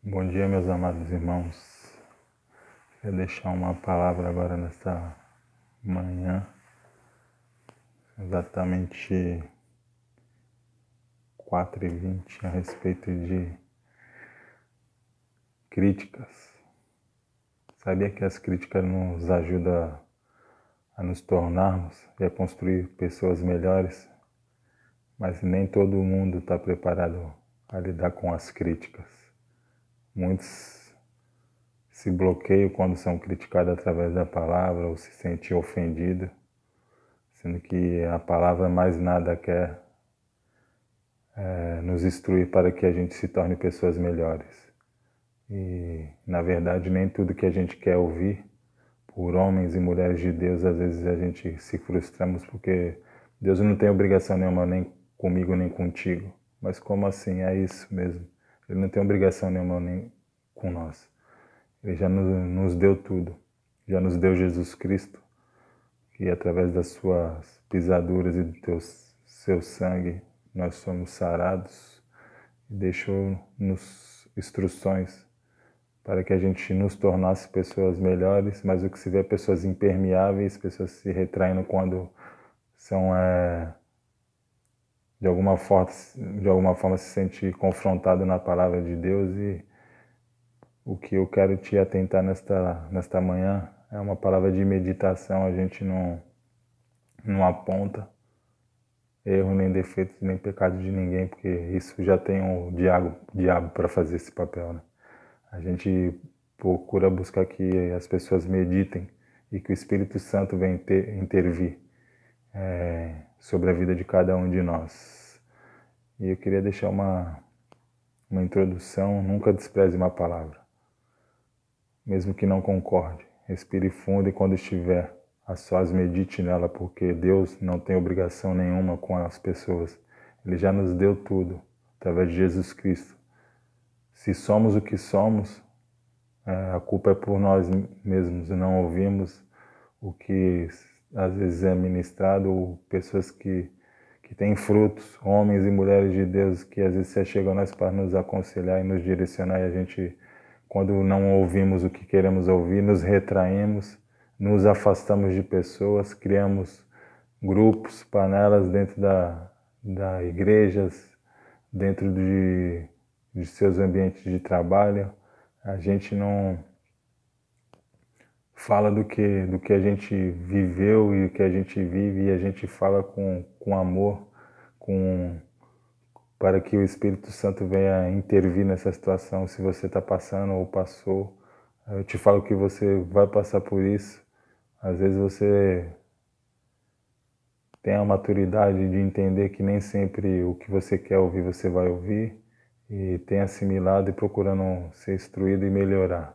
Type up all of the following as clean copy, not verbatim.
Bom dia, meus amados irmãos. Quero deixar uma palavra agora nesta manhã, exatamente 4h20, a respeito de críticas. Sabia que as críticas nos ajudam a nos tornarmos e a construir pessoas melhores, mas nem todo mundo está preparado a lidar com as críticas. Muitos se bloqueiam quando são criticados através da palavra ou se sentem ofendidos, sendo que a palavra mais nada quer nos instruir para que a gente se torne pessoas melhores. E, na verdade, nem tudo que a gente quer ouvir por homens e mulheres de Deus, às vezes a gente se frustramos porque Deus não tem obrigação nenhuma nem comigo nem contigo. Mas como assim? É isso mesmo. Ele não tem obrigação nenhuma nem com nós. Ele já nos deu tudo. Já nos deu Jesus Cristo, que através das suas pisaduras e do seu sangue nós somos sarados, e deixou-nos instruções para que a gente nos tornasse pessoas melhores, mas o que se vê é pessoas impermeáveis, pessoas se retraindo quando são de alguma forma se sente confrontado na palavra de Deus. E o que eu quero te atentar nesta manhã é uma palavra de meditação. A gente não aponta erro, nem defeito, nem pecado de ninguém, porque isso já tem um diabo para fazer esse papel, né? A gente procura buscar que as pessoas meditem e que o Espírito Santo venha intervir sobre a vida de cada um de nós. E eu queria deixar uma introdução: nunca despreze uma palavra, mesmo que não concorde. Respire fundo e quando estiver a sós, medite nela, porque Deus não tem obrigação nenhuma com as pessoas. Ele já nos deu tudo através de Jesus Cristo. Se somos o que somos, a culpa é por nós mesmos, não ouvimos o que às vezes é ministrado, ou pessoas que têm frutos, homens e mulheres de Deus, que às vezes se achegam a nós para nos aconselhar e nos direcionar, e a gente, quando não ouvimos o que queremos ouvir, nos retraímos, nos afastamos de pessoas, criamos grupos, panelas dentro da igrejas, dentro de seus ambientes de trabalho. A gente não fala do que a gente viveu e o que a gente vive, e a gente fala com amor, para que o Espírito Santo venha intervir nessa situação. Se você está passando ou passou, eu te falo que você vai passar por isso. Às vezes você tem a maturidade de entender que nem sempre o que você quer ouvir você vai ouvir, e tem assimilado e procurando ser instruído e melhorar.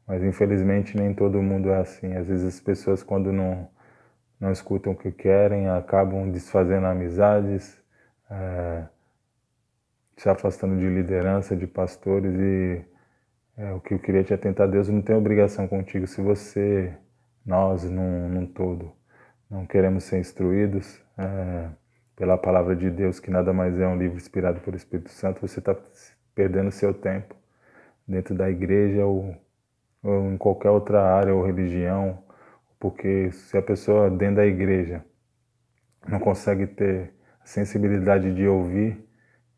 Mas infelizmente nem todo mundo é assim. Às vezes as pessoas, quando não escutam o que querem, acabam desfazendo amizades, se afastando de liderança, de pastores. E o que eu queria te atentar: Deus não tem obrigação contigo. Se nós, num todo, não queremos ser instruídos pela palavra de Deus, que nada mais é um livro inspirado pelo Espírito Santo, você está perdendo seu tempo dentro da igreja ou em qualquer outra área ou religião, porque se a pessoa dentro da igreja não consegue ter a sensibilidade de ouvir,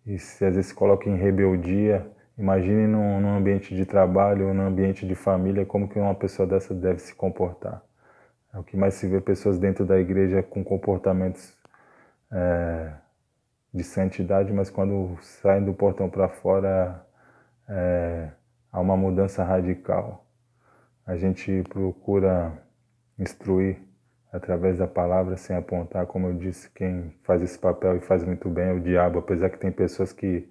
e se às vezes se coloca em rebeldia, imagine num ambiente de trabalho ou num ambiente de família, como que uma pessoa dessa deve se comportar. É o que mais se vê: pessoas dentro da igreja com comportamentos de santidade, mas quando saem do portão para fora há uma mudança radical. A gente procura instruir através da palavra sem apontar. Como eu disse, quem faz esse papel e faz muito bem é o diabo, apesar que tem pessoas que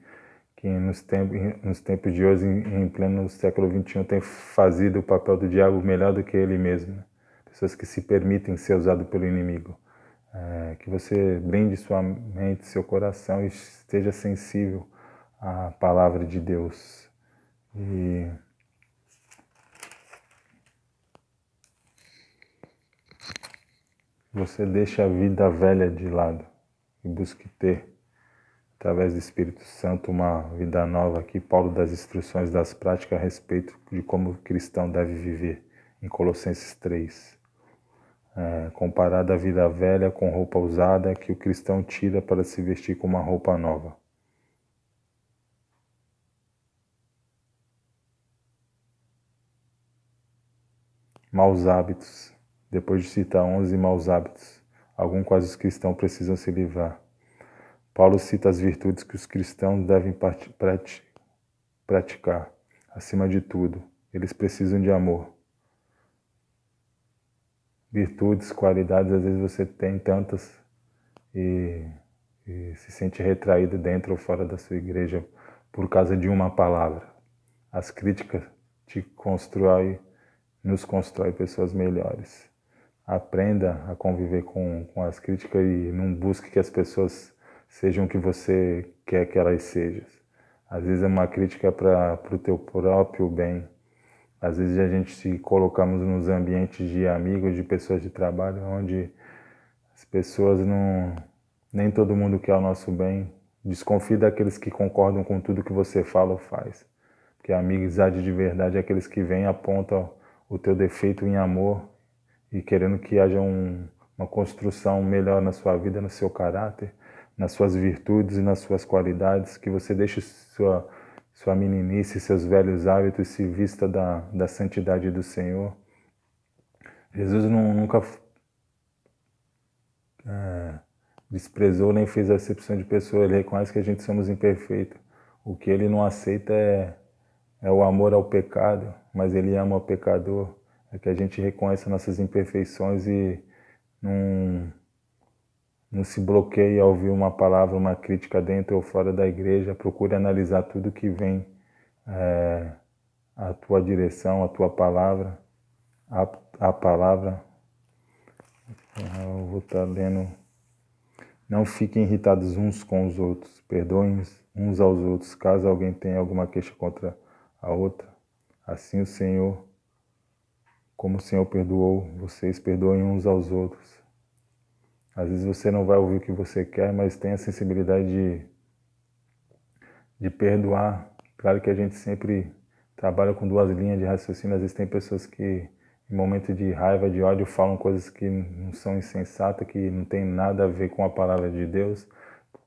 nos tempos de hoje, em pleno século XXI, têm fazido o papel do diabo melhor do que ele mesmo, né? Pessoas que se permitem ser usadas pelo inimigo. Que você brinde sua mente, seu coração, e esteja sensível à palavra de Deus. E você deixa a vida velha de lado e busque ter, através do Espírito Santo, uma vida nova aqui. Paulo das instruções das práticas a respeito de como o cristão deve viver, em Colossenses 3. Comparada a vida velha com roupa usada que o cristão tira para se vestir com uma roupa nova. Maus hábitos. Depois de citar 11 maus hábitos, alguns quais os cristãos precisam se livrar. Paulo cita as virtudes que os cristãos devem praticar. Acima de tudo, eles precisam de amor. Virtudes, qualidades, às vezes você tem tantas e se sente retraído dentro ou fora da sua igreja por causa de uma palavra. As críticas nos constrói pessoas melhores. Aprenda a conviver com as críticas e não busque que as pessoas sejam o que você quer que elas sejam. Às vezes é uma crítica para o teu próprio bem. Às vezes a gente se colocamos nos ambientes de amigos, de pessoas de trabalho, onde as pessoas não... Nem todo mundo quer o nosso bem. Desconfie daqueles que concordam com tudo que você fala ou faz. Porque a amizade de verdade é aqueles que vêm e apontam o teu defeito em amor e querendo que haja uma construção melhor na sua vida, no seu caráter, nas suas virtudes e nas suas qualidades, que você deixe sua meninice, seus velhos hábitos se vista da santidade do Senhor. Jesus nunca desprezou nem fez acepção de pessoa. Ele reconhece que a gente somos imperfeitos. O que ele não aceita é o amor ao pecado, mas ele ama o pecador. É que a gente reconheça nossas imperfeições e não se bloqueie ao ouvir uma palavra, uma crítica dentro ou fora da igreja. Procure analisar tudo que vem à tua direção, à tua palavra, a palavra. Eu vou estar lendo. Não fiquem irritados uns com os outros, perdoem uns aos outros, caso alguém tenha alguma queixa contra a outra. Assim o Senhor, como o Senhor perdoou, vocês perdoem uns aos outros. Às vezes você não vai ouvir o que você quer, mas tenha a sensibilidade de perdoar. Claro que a gente sempre trabalha com duas linhas de raciocínio. Às vezes tem pessoas que, em momento de raiva, de ódio, falam coisas que não são insensatas, que não tem nada a ver com a palavra de Deus.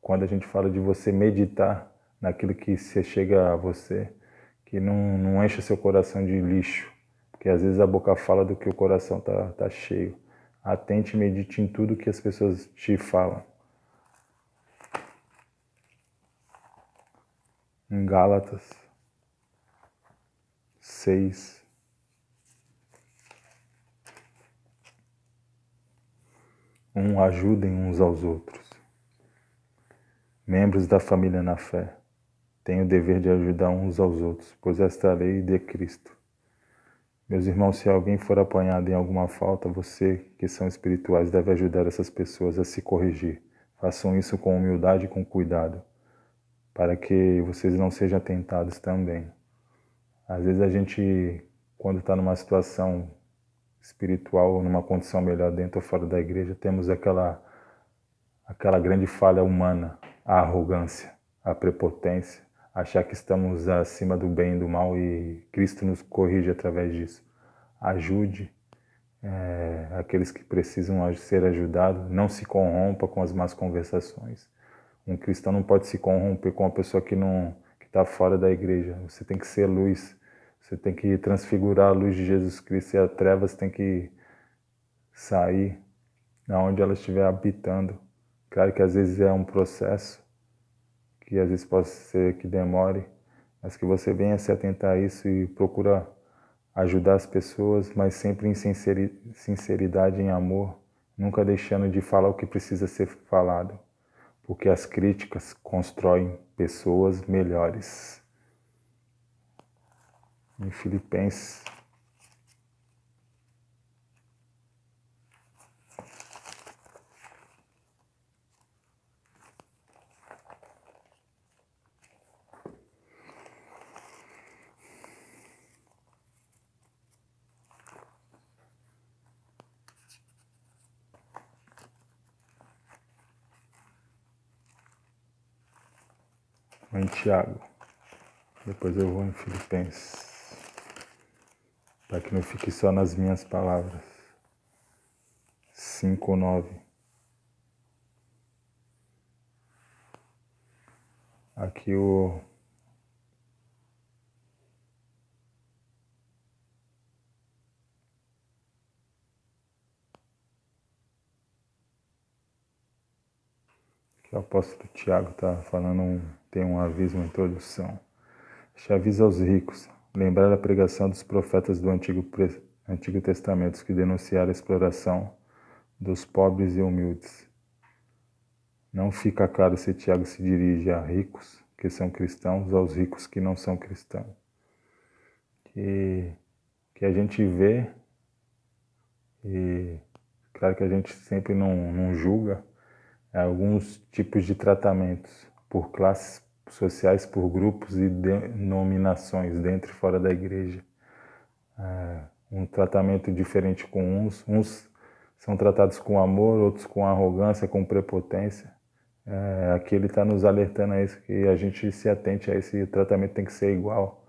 Quando a gente fala de você meditar naquilo que se chega a você, que não encha seu coração de lixo, porque às vezes a boca fala do que o coração tá cheio. Atente e medite em tudo que as pessoas te falam. Em Gálatas 6. Ajudem uns aos outros. Membros da família na fé, têm o dever de ajudar uns aos outros, pois esta é a lei de Cristo. Meus irmãos, se alguém for apanhado em alguma falta, você, que são espirituais, deve ajudar essas pessoas a se corrigir. Façam isso com humildade e com cuidado, para que vocês não sejam tentados também. Às vezes a gente, quando está numa situação espiritual ou numa condição melhor dentro ou fora da igreja, temos aquela grande falha humana, a arrogância, a prepotência, achar que estamos acima do bem e do mal e Cristo nos corrige através disso. Ajude aqueles que precisam ser ajudados, não se corrompa com as más conversações. Um cristão não pode se corromper com uma pessoa que está fora da igreja. Você tem que ser luz, você tem que transfigurar a luz de Jesus Cristo e as trevas tem que sair da onde ela estiver habitando. Claro que às vezes é um processo, que às vezes pode ser que demore, mas que você venha se atentar a isso e procura ajudar as pessoas, mas sempre em sinceridade, em amor, nunca deixando de falar o que precisa ser falado, porque as críticas constroem pessoas melhores. Em Filipenses Vou em Tiago. Depois eu vou em Filipenses. Para que não fique só nas minhas palavras. 5:9. Aqui o apóstolo Tiago está falando, tem um aviso, uma introdução. Este aviso aos ricos, lembrar a pregação dos profetas do Antigo Testamento que denunciaram a exploração dos pobres e humildes. Não fica claro se Tiago se dirige a ricos que são cristãos ou aos ricos que não são cristãos. Que a gente vê, e claro que a gente sempre não julga, alguns tipos de tratamentos por classes sociais, por grupos e denominações dentro e fora da igreja. Um tratamento diferente com uns são tratados com amor, outros com arrogância, com prepotência. Aqui ele está nos alertando a isso, que a gente se atente a esse tratamento, tem que ser igual.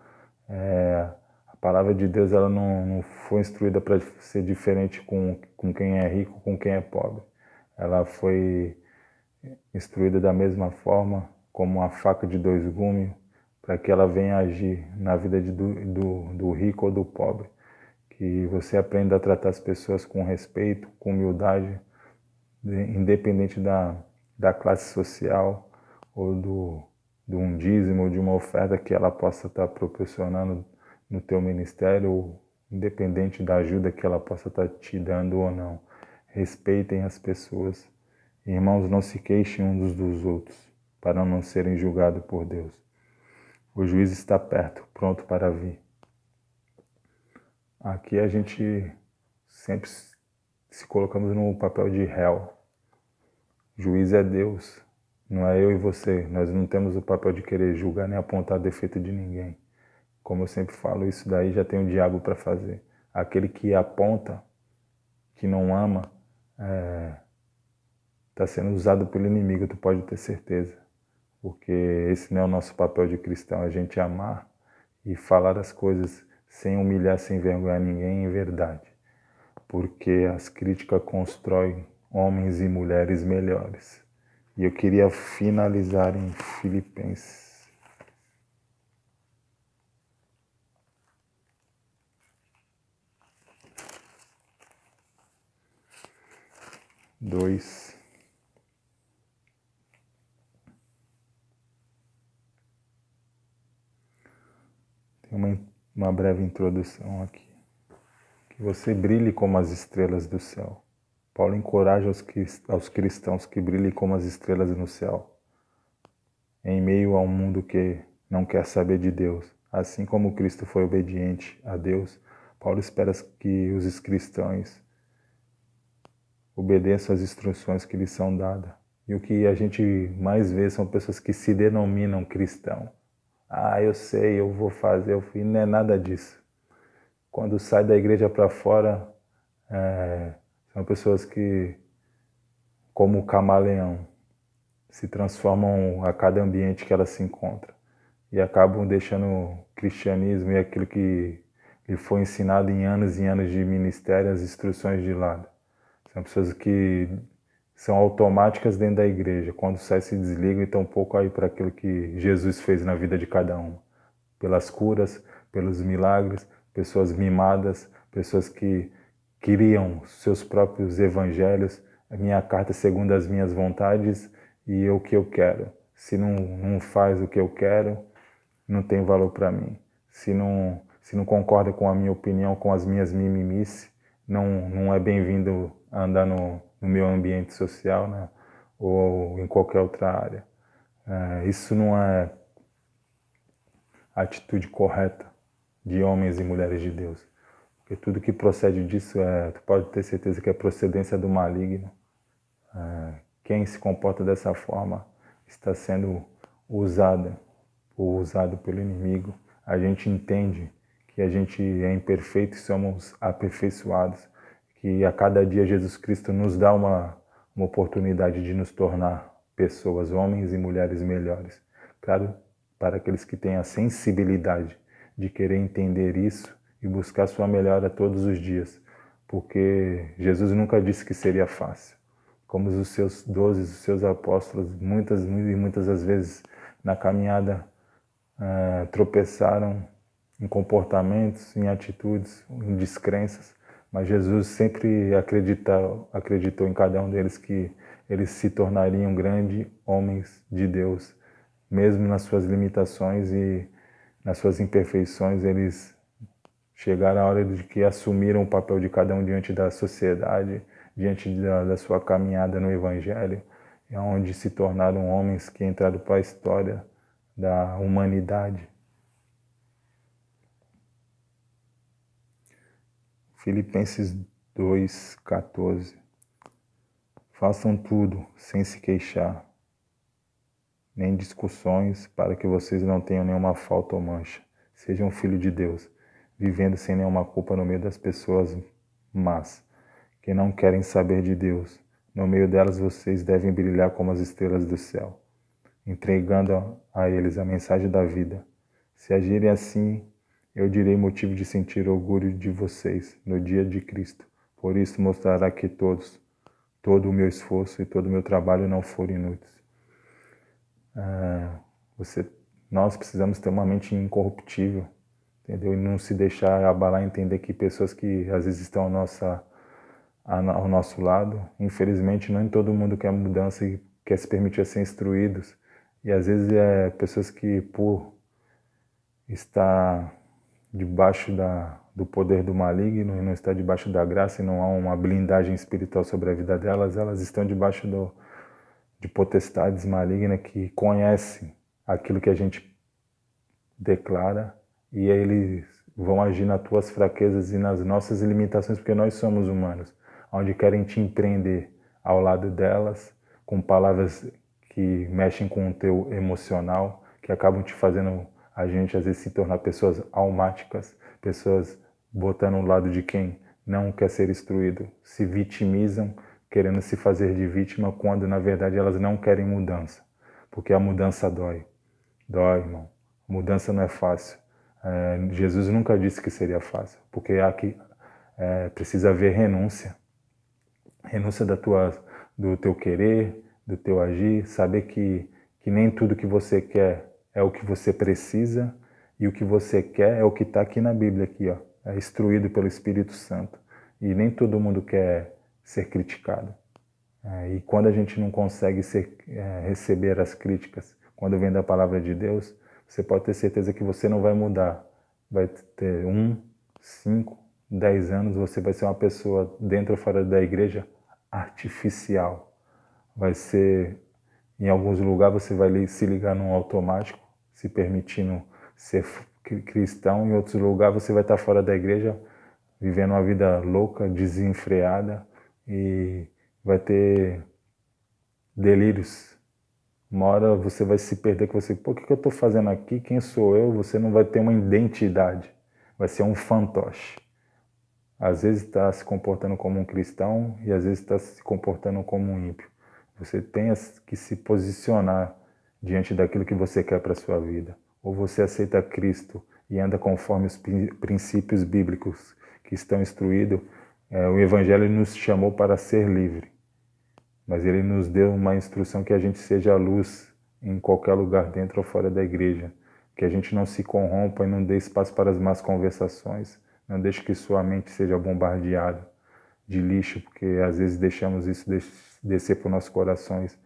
A palavra de Deus ela não foi instruída para ser diferente com quem é rico, com quem é pobre. Ela foi instruída da mesma forma, como uma faca de dois gumes, para que ela venha agir na vida do rico ou do pobre. Que você aprenda a tratar as pessoas com respeito, com humildade, independente da classe social ou de um dízimo ou de uma oferta que ela possa estar proporcionando no teu ministério, ou independente da ajuda que ela possa estar te dando ou não. Respeitem as pessoas. Irmãos, não se queixem uns dos outros, para não serem julgados por Deus. O juiz está perto, pronto para vir. Aqui a gente sempre se colocamos no papel de réu. O juiz é Deus, não é eu e você. Nós não temos o papel de querer julgar nem apontar defeito de ninguém. Como eu sempre falo, isso daí já tem o diabo para fazer. Aquele que aponta, que não ama, está sendo usado pelo inimigo, tu pode ter certeza. Porque esse não é o nosso papel de cristão, a gente amar e falar as coisas sem humilhar, sem vergonhar ninguém em verdade. Porque as críticas constroem homens e mulheres melhores. E eu queria finalizar em Filipenses. Tem uma breve introdução aqui. Que você brilhe como as estrelas do céu. Paulo encoraja aos cristãos que brilhem como as estrelas no céu, em meio a um mundo que não quer saber de Deus. Assim como Cristo foi obediente a Deus, Paulo espera que os cristãos obedeçam às instruções que lhes são dadas. E o que a gente mais vê são pessoas que se denominam cristão. Eu sei, eu vou fazer, não é nada disso. Quando sai da igreja para fora, são pessoas que, como o camaleão, se transformam a cada ambiente que ela se encontra e acabam deixando o cristianismo e aquilo que lhe foi ensinado em anos e anos de ministério, as instruções de lado. São pessoas que são automáticas dentro da igreja, quando sai se desligam e estão um pouco aí para aquilo que Jesus fez na vida de cada um. Pelas curas, pelos milagres, pessoas mimadas, pessoas que criam seus próprios evangelhos, a minha carta segundo as minhas vontades e o que eu quero. Se não faz o que eu quero, não tem valor para mim. Se não concorda com a minha opinião, com as minhas mimimices, não é bem-vindo a andar no meu ambiente social, né? Ou em qualquer outra área. Isso não é a atitude correta de homens e mulheres de Deus. Porque tudo que procede disso tu pode ter certeza que é procedência do maligno. Quem se comporta dessa forma está sendo usado pelo inimigo. A gente entende que a gente é imperfeito e somos aperfeiçoados, que a cada dia Jesus Cristo nos dá uma oportunidade de nos tornar pessoas, homens e mulheres melhores. Claro para aqueles que têm a sensibilidade de querer entender isso e buscar sua melhora todos os dias, porque Jesus nunca disse que seria fácil. Como os seus 12, os seus apóstolos, muitas e muitas das vezes na caminhada tropeçaram em comportamentos, em atitudes, em descrenças, mas Jesus sempre acreditou em cada um deles que eles se tornariam grandes homens de Deus, mesmo nas suas limitações e nas suas imperfeições. Eles chegaram a hora de que assumiram o papel de cada um diante da sociedade, diante da sua caminhada no Evangelho, onde se tornaram homens que entraram para a história da humanidade. Filipenses 2,14. Façam tudo sem se queixar, nem discussões, para que vocês não tenham nenhuma falta ou mancha. Sejam filhos de Deus, vivendo sem nenhuma culpa no meio das pessoas más, que não querem saber de Deus. No meio delas vocês devem brilhar como as estrelas do céu, entregando a eles a mensagem da vida. Se agirem assim, eu direi motivo de sentir orgulho de vocês no dia de Cristo. Por isso mostrará que todo o meu esforço e todo o meu trabalho não foram inúteis. Nós precisamos ter uma mente incorruptível, entendeu? E não se deixar abalar, entender que pessoas que às vezes estão ao nosso lado, infelizmente nem todo mundo quer mudança e quer se permitir ser instruídos. E às vezes pessoas que por estar debaixo do poder do maligno e não está debaixo da graça e não há uma blindagem espiritual sobre a vida delas, elas estão debaixo de potestades malignas que conhecem aquilo que a gente declara, e aí eles vão agir nas tuas fraquezas e nas nossas limitações, porque nós somos humanos, onde querem te empreender ao lado delas, com palavras que mexem com o teu emocional, que acabam te fazendo a gente às vezes se tornar pessoas almáticas, pessoas botando no lado de quem não quer ser instruído, se vitimizam, querendo se fazer de vítima, quando na verdade elas não querem mudança, porque a mudança dói. Dói, irmão. A mudança não é fácil. Jesus nunca disse que seria fácil, porque aqui precisa haver renúncia. Renúncia do teu querer, do teu agir, saber que nem tudo que você quer é o que você precisa, e o que você quer é o que está aqui na Bíblia, aqui, ó, é instruído pelo Espírito Santo. E nem todo mundo quer ser criticado. E quando a gente não consegue receber as críticas, quando vem da palavra de Deus, você pode ter certeza que você não vai mudar. Vai ter 1, 5, 10 anos, você vai ser uma pessoa dentro ou fora da igreja artificial. Vai ser, em alguns lugares você vai se ligar num automático, se permitindo ser cristão. Em outros lugares você vai estar fora da igreja, vivendo uma vida louca, desenfreada, e vai ter delírios. Uma hora você vai se perder, que você, o que eu estou fazendo aqui? Quem sou eu? Você não vai ter uma identidade, vai ser um fantoche. Às vezes está se comportando como um cristão e às vezes está se comportando como um ímpio. Você tem que se posicionar diante daquilo que você quer para a sua vida. Ou você aceita Cristo e anda conforme os princípios bíblicos que estão instruídos. O Evangelho nos chamou para ser livre, mas ele nos deu uma instrução que a gente seja a luz em qualquer lugar, dentro ou fora da igreja. Que a gente não se corrompa e não dê espaço para as más conversações. Não deixe que sua mente seja bombardeada de lixo, porque às vezes deixamos isso descer para os nossos corações.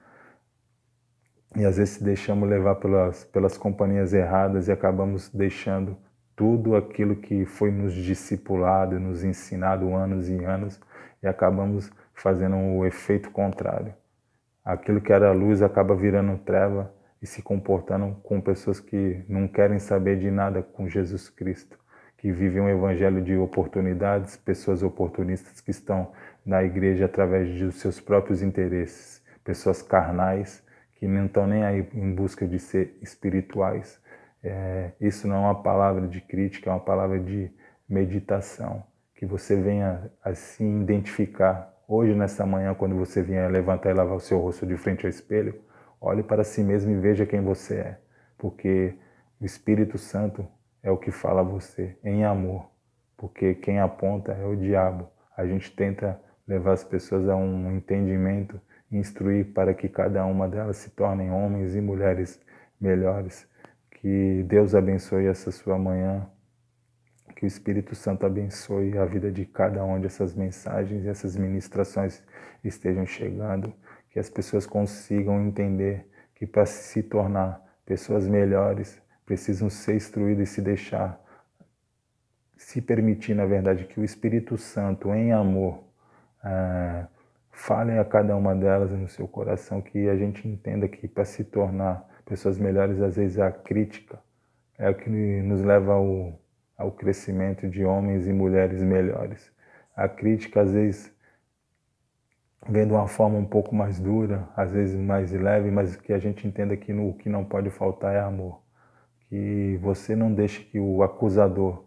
E às vezes deixamos levar pelas companhias erradas e acabamos deixando tudo aquilo que foi nos discipulado, nos ensinado anos e anos, e acabamos fazendo o efeito contrário. Aquilo que era luz acaba virando treva e se comportando com pessoas que não querem saber de nada com Jesus Cristo, que vivem um evangelho de oportunidades, pessoas oportunistas que estão na igreja através dos seus próprios interesses, pessoas carnais que não estão nem aí em busca de ser espirituais. Isso não é uma palavra de crítica, é uma palavra de meditação, que você venha a se identificar. Hoje, nessa manhã, quando você vier levantar e lavar o seu rosto de frente ao espelho, olhe para si mesmo e veja quem você é. porque o Espírito Santo é o que fala a você, em amor, porque quem aponta é o diabo. A gente tenta levar as pessoas a um entendimento, instruir para que cada uma delas se tornem homens e mulheres melhores. Que Deus abençoe essa sua manhã, que o Espírito Santo abençoe a vida de cada uma dessas mensagens e essas ministrações estejam chegando, que as pessoas consigam entender que para se tornar pessoas melhores precisam ser instruídas e se deixar, se permitir, na verdade, que o Espírito Santo, em amor, fale a cada uma delas no seu coração, que a gente entenda que para se tornar pessoas melhores, às vezes a crítica é o que nos leva ao crescimento de homens e mulheres melhores. A crítica, às vezes, vem de uma forma um pouco mais dura, às vezes mais leve, mas que a gente entenda que o que não pode faltar é amor. Que você não deixe que o acusador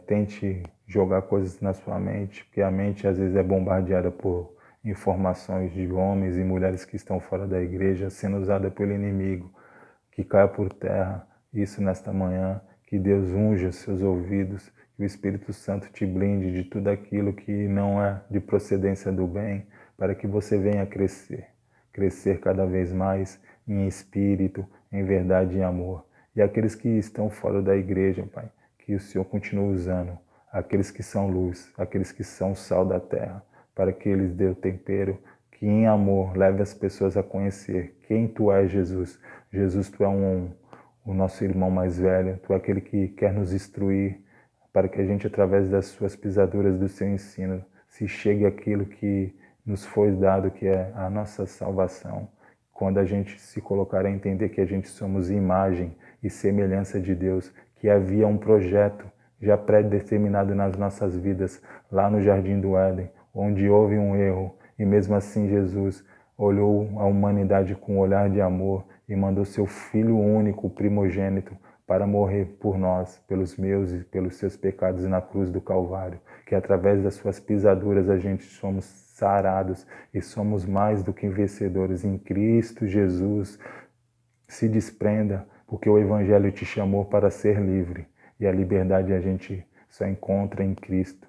tente jogar coisas na sua mente, porque a mente às vezes é bombardeada por informações de homens e mulheres que estão fora da igreja, sendo usada pelo inimigo, que caia por terra isso nesta manhã, que Deus unja seus ouvidos, que o Espírito Santo te blinde de tudo aquilo que não é de procedência do bem, para que você venha crescer cada vez mais em espírito, em verdade e amor. E aqueles que estão fora da igreja, Pai, que o Senhor continue usando, aqueles que são luz, aqueles que são sal da terra, para que eles dê o tempero, que em amor leve as pessoas a conhecer quem Tu és, Jesus. Jesus, Tu é o nosso irmão mais velho, Tu é aquele que quer nos instruir, para que a gente, através das Suas pisaduras, do Seu ensino, se chegue àquilo que nos foi dado, que é a nossa salvação. Quando a gente se colocar a entender que a gente somos imagem e semelhança de Deus, que havia um projeto já pré-determinado nas nossas vidas, lá no Jardim do Éden, onde houve um erro, e mesmo assim Jesus olhou a humanidade com um olhar de amor e mandou seu Filho único, o primogênito, para morrer por nós, pelos meus e pelos seus pecados na cruz do Calvário, que através das suas pisaduras a gente somos sarados e somos mais do que vencedores em Cristo Jesus. Se desprenda, porque o Evangelho te chamou para ser livre, e a liberdade a gente só encontra em Cristo.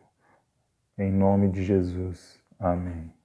Em nome de Jesus. Amém.